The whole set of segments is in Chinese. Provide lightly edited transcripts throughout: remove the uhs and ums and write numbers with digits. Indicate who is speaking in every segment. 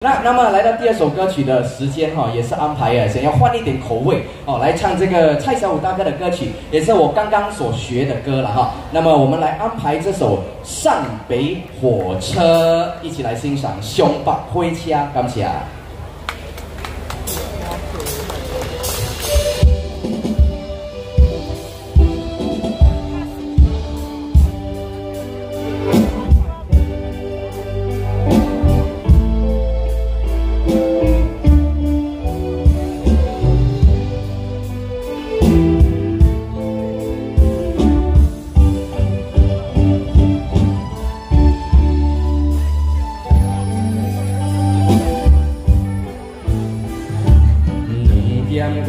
Speaker 1: 那么来到第二首歌曲的时间哈，也是安排想要换一点口味哦，来唱这个蔡小虎大哥的歌曲，也是我刚刚所学的歌了哈。那么我们来安排这首《上北火车》，一起来欣赏《上北火车》，感谢。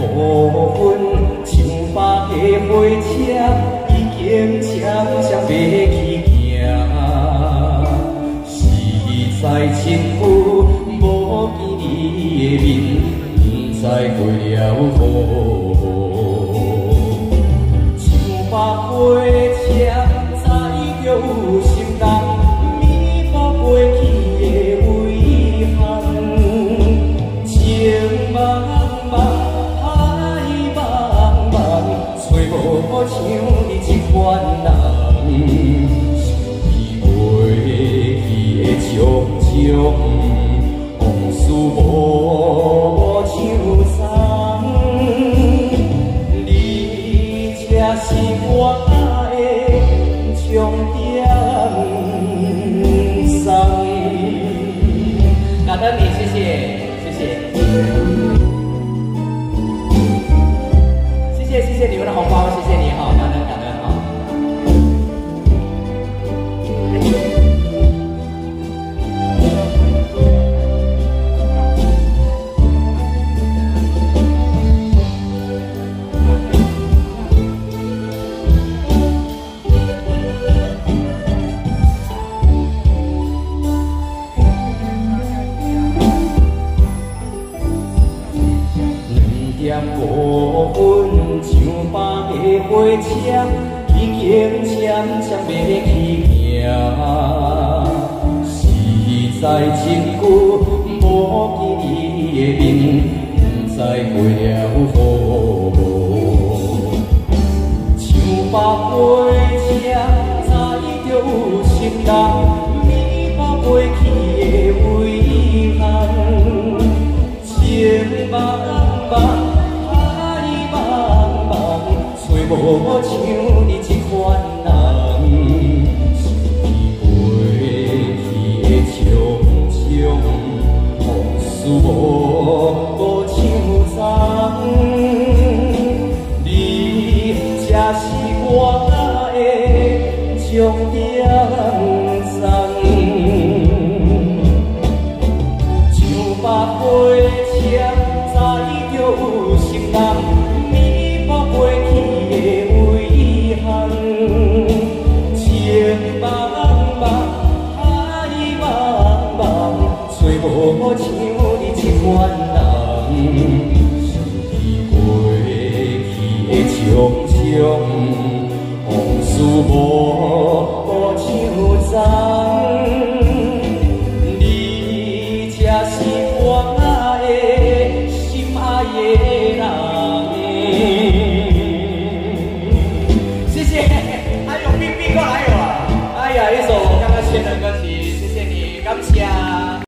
Speaker 2: 5分，上北的火车已经渐渐要去行，实在辛苦，无见你的面，不知过了雨。上北火车载着心人，弥补过去的遗憾，情茫茫。无像你这款人，想起过去的种种，往事无像送。你才是我的终点站。感恩你，谢谢，谢谢。谢谢你们的红包，谢谢你哈，感恩感恩哈。2点5分，上北的火车已经渐渐要去行，实在真久无见你的面，不知过了雨。上北火车载着心人，弥补过去的遗憾，情茫茫。无像你这款人，想起过去的种种，往事无像送。你才是我的终点站。上北火车载着心人。无像你这款人，想起过去的种种，往事无像送。你才是。